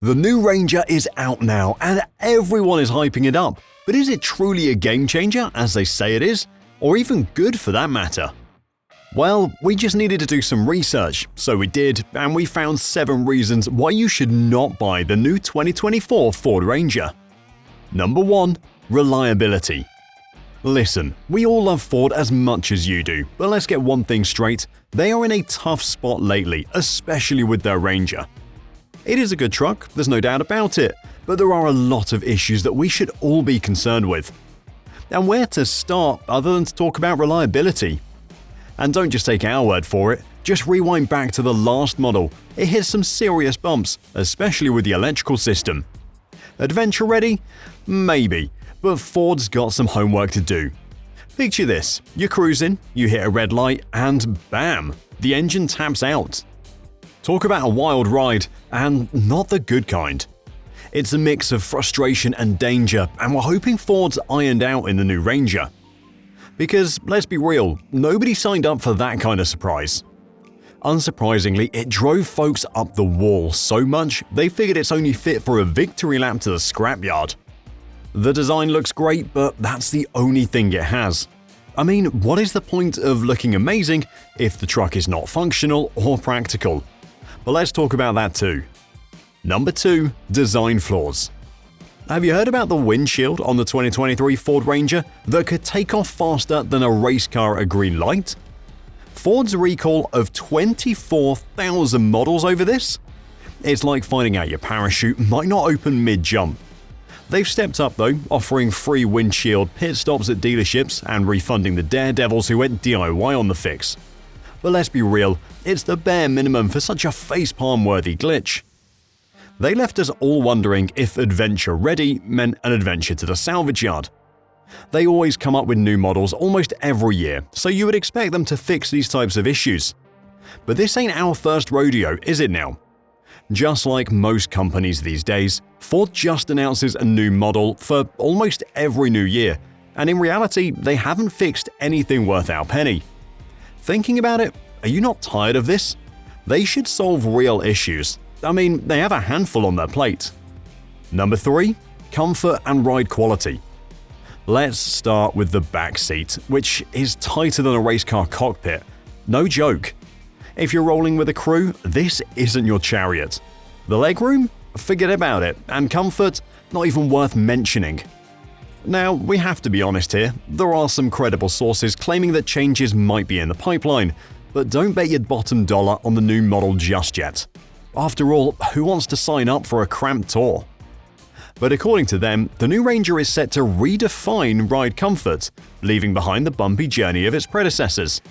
The new Ranger is out now and everyone is hyping it up, but is it truly a game changer as they say it is? Or even good for that matter? Well, we just needed to do some research, so we did, and we found 7 reasons why you should not buy the new 2024 Ford Ranger. Number 1. Reliability. Listen, we all love Ford as much as you do, but let's get one thing straight, they are in a tough spot lately, especially with their Ranger. It is a good truck, there's no doubt about it, but there are a lot of issues that we should all be concerned with. And where to start other than to talk about reliability? And don't just take our word for it, just rewind back to the last model. It hit some serious bumps, especially with the electrical system. Adventure ready? Maybe, but Ford's got some homework to do. Picture this, you're cruising, you hit a red light, and bam, the engine taps out. Talk about a wild ride, and not the good kind. It's a mix of frustration and danger, and we're hoping Ford's ironed out in the new Ranger. Because, let's be real, nobody signed up for that kind of surprise. Unsurprisingly, it drove folks up the wall so much they figured it's only fit for a victory lap to the scrapyard. The design looks great, but that's the only thing it has. I mean, what is the point of looking amazing if the truck is not functional or practical? But let's talk about that too. Number 2. Design flaws. Have you heard about the windshield on the 2023 Ford Ranger that could take off faster than a race car at green light? Ford's recall of 24,000 models over this? It's like finding out your parachute might not open mid-jump. They've stepped up though, offering free windshield pit stops at dealerships and refunding the daredevils who went DIY on the fix. But let's be real, it's the bare minimum for such a facepalm-worthy glitch. They left us all wondering if adventure ready meant an adventure to the salvage yard. They always come up with new models almost every year, so you would expect them to fix these types of issues. But this ain't our first rodeo, is it now? Just like most companies these days, Ford just announces a new model for almost every new year, and in reality, they haven't fixed anything worth our penny. Thinking about it, are you not tired of this? They should solve real issues. I mean, they have a handful on their plate. Number 3. Comfort and ride quality. Let's start with the back seat, which is tighter than a race car cockpit. No joke. If you're rolling with a crew, this isn't your chariot. The legroom? Forget about it, and comfort? Not even worth mentioning. Now, we have to be honest here, there are some credible sources claiming that changes might be in the pipeline, but don't bet your bottom dollar on the new model just yet. After all, who wants to sign up for a cramped tour? But according to them, the new Ranger is set to redefine ride comfort, leaving behind the bumpy journey of its predecessors.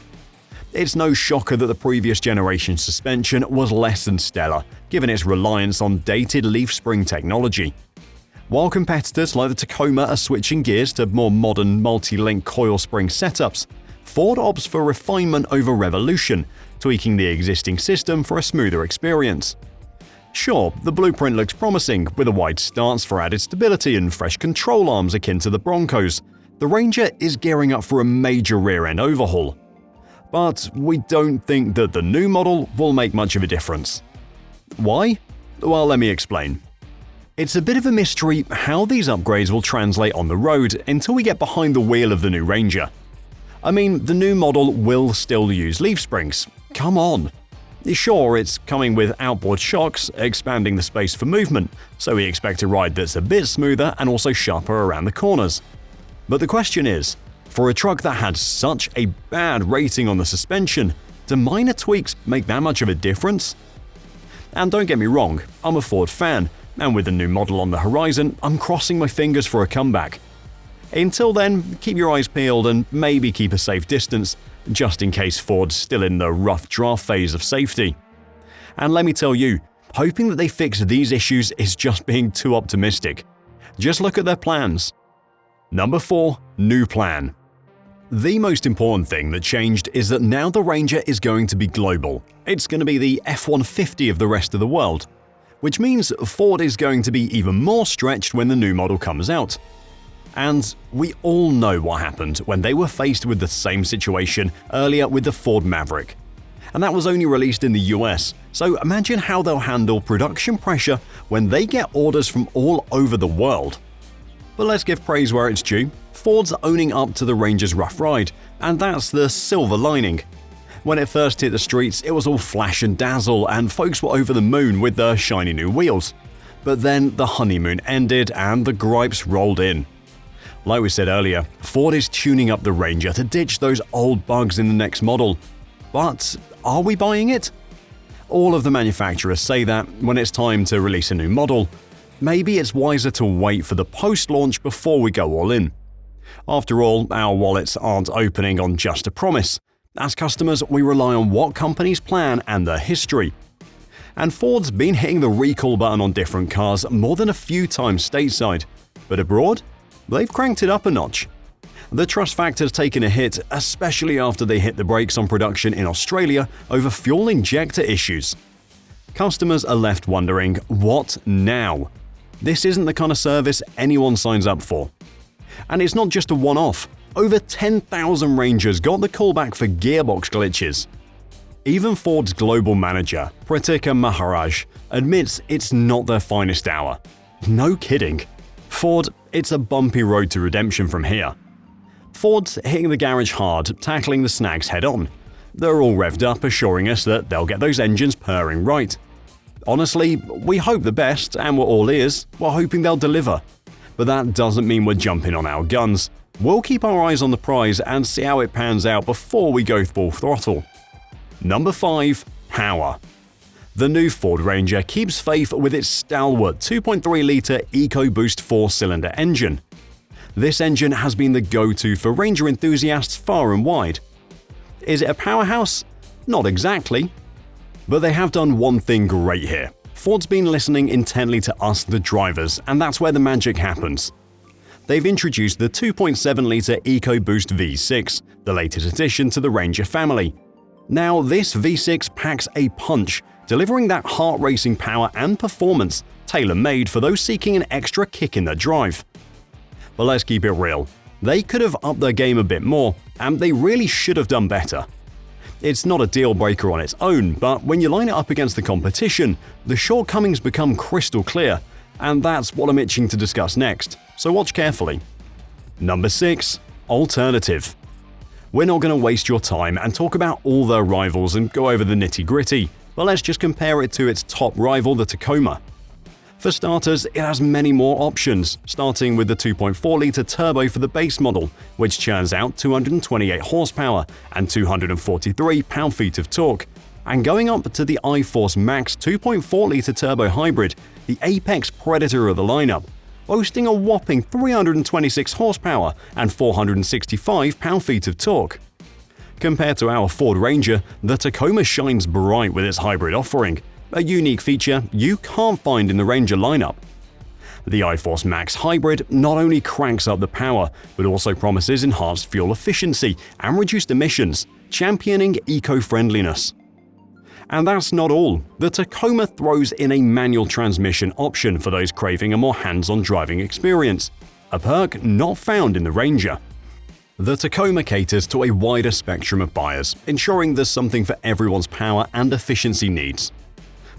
It's no shocker that the previous generation suspension was less than stellar, given its reliance on dated leaf spring technology. While competitors like the Tacoma are switching gears to more modern multi-link coil spring setups, Ford opts for refinement over revolution, tweaking the existing system for a smoother experience. Sure, the blueprint looks promising, with a wide stance for added stability and fresh control arms akin to the Broncos. The Ranger is gearing up for a major rear-end overhaul. But we don't think that the new model will make much of a difference. Why? Well, let me explain. It's a bit of a mystery how these upgrades will translate on the road until we get behind the wheel of the new Ranger. I mean, the new model will still use leaf springs. Come on. Sure, it's coming with outboard shocks, expanding the space for movement, so we expect a ride that's a bit smoother and also sharper around the corners. But the question is, for a truck that had such a bad rating on the suspension, do minor tweaks make that much of a difference? And don't get me wrong, I'm a Ford fan, and with the new model on the horizon, I'm crossing my fingers for a comeback. Until then, keep your eyes peeled and maybe keep a safe distance, just in case Ford's still in the rough draft phase of safety. And let me tell you, hoping that they fix these issues is just being too optimistic. Just look at their plans. Number 4. New plan. The most important thing that changed is that now the Ranger is going to be global. It's going to be the F-150 of the rest of the world, which means Ford is going to be even more stretched when the new model comes out. And we all know what happened when they were faced with the same situation earlier with the Ford Maverick. And that was only released in the US, so imagine how they'll handle production pressure when they get orders from all over the world. But let's give praise where it's due. Ford's owning up to the Ranger's rough ride, and that's the silver lining. When it first hit the streets, it was all flash and dazzle, and folks were over the moon with the shiny new wheels. But then the honeymoon ended and the gripes rolled in. Like we said earlier, Ford is tuning up the Ranger to ditch those old bugs in the next model. But are we buying it? All of the manufacturers say that when it's time to release a new model. Maybe it's wiser to wait for the post-launch before we go all in. After all, our wallets aren't opening on just a promise. As customers, we rely on what companies plan and their history. And Ford's been hitting the recall button on different cars more than a few times stateside. But abroad, they've cranked it up a notch. The trust factor's taken a hit, especially after they hit the brakes on production in Australia over fuel injector issues. Customers are left wondering, what now? This isn't the kind of service anyone signs up for. And it's not just a one-off. Over 10,000 Rangers got the callback for gearbox glitches. Even Ford's global manager, Pratika Maharaj, admits it's not their finest hour. No kidding. Ford, it's a bumpy road to redemption from here. Ford's hitting the garage hard, tackling the snags head-on. They're all revved up, assuring us that they'll get those engines purring right. Honestly, we hope the best, and we're all ears. We're hoping they'll deliver. But that doesn't mean we're jumping on our guns. We'll keep our eyes on the prize and see how it pans out before we go full throttle. Number 5. Power. The new Ford Ranger keeps faith with its stalwart 2.3-litre EcoBoost 4-cylinder engine. This engine has been the go-to for Ranger enthusiasts far and wide. Is it a powerhouse? Not exactly. But they have done one thing great here. Ford's been listening intently to us, the drivers, and that's where the magic happens. They've introduced the 2.7-litre EcoBoost V6, the latest addition to the Ranger family. Now, this V6 packs a punch, delivering that heart-racing power and performance tailor-made for those seeking an extra kick in their drive. But let's keep it real. They could have upped their game a bit more, and they really should have done better. It's not a deal-breaker on its own, but when you line it up against the competition, the shortcomings become crystal clear, and that's what I'm itching to discuss next, so watch carefully. Number 6. Alternative. We're not going to waste your time and talk about all their rivals and go over the nitty-gritty, but let's just compare it to its top rival, the Tacoma. For starters, it has many more options, starting with the 2.4-litre turbo for the base model, which churns out 228 horsepower and 243 pound-feet of torque, and going up to the iForce Max 2.4-litre turbo hybrid, the apex predator of the lineup, boasting a whopping 326 horsepower and 465 pound-feet of torque. Compared to our Ford Ranger, the Tacoma shines bright with its hybrid offering, a unique feature you can't find in the Ranger lineup. The iForce Max Hybrid not only cranks up the power, but also promises enhanced fuel efficiency and reduced emissions, championing eco-friendliness. And that's not all. The Tacoma throws in a manual transmission option for those craving a more hands-on driving experience, a perk not found in the Ranger. The Tacoma caters to a wider spectrum of buyers, ensuring there's something for everyone's power and efficiency needs.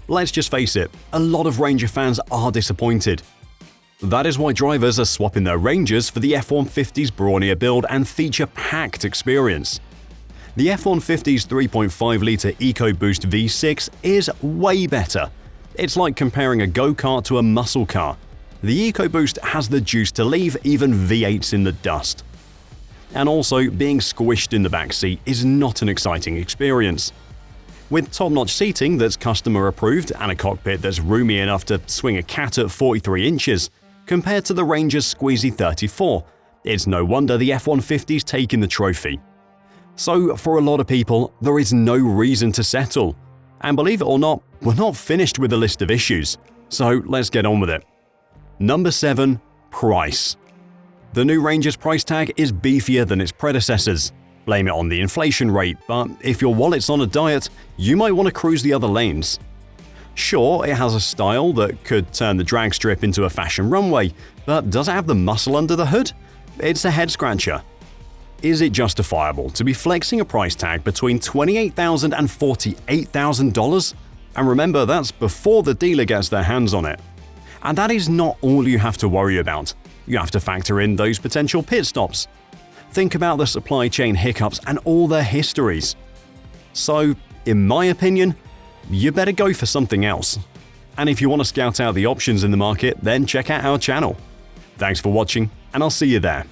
Let's just face it, a lot of Ranger fans are disappointed. That is why drivers are swapping their Rangers for the F-150's brawnier build and feature-packed experience. The F-150's 3.5-litre EcoBoost V6 is way better. It's like comparing a go-kart to a muscle car. The EcoBoost has the juice to leave even V8s in the dust. And also, being squished in the backseat is not an exciting experience. With top-notch seating that's customer-approved and a cockpit that's roomy enough to swing a cat at 43 inches, compared to the Ranger's squeezy 34, it's no wonder the F-150's taken the trophy. So, for a lot of people, there is no reason to settle. And believe it or not, we're not finished with the list of issues. So, let's get on with it. Number 7. Price. The new Ranger's price tag is beefier than its predecessors. Blame it on the inflation rate, but if your wallet's on a diet, you might want to cruise the other lanes. Sure, it has a style that could turn the drag strip into a fashion runway, but does it have the muscle under the hood? It's a head-scratcher. is it justifiable to be flexing a price tag between $28,000 and $48,000? And remember, that's before the dealer gets their hands on it. And that is not all you have to worry about. You have to factor in those potential pit stops. Think about the supply chain hiccups and all their histories. So, in my opinion, you better go for something else. And if you want to scout out the options in the market, then check out our channel. Thanks for watching, and I'll see you there.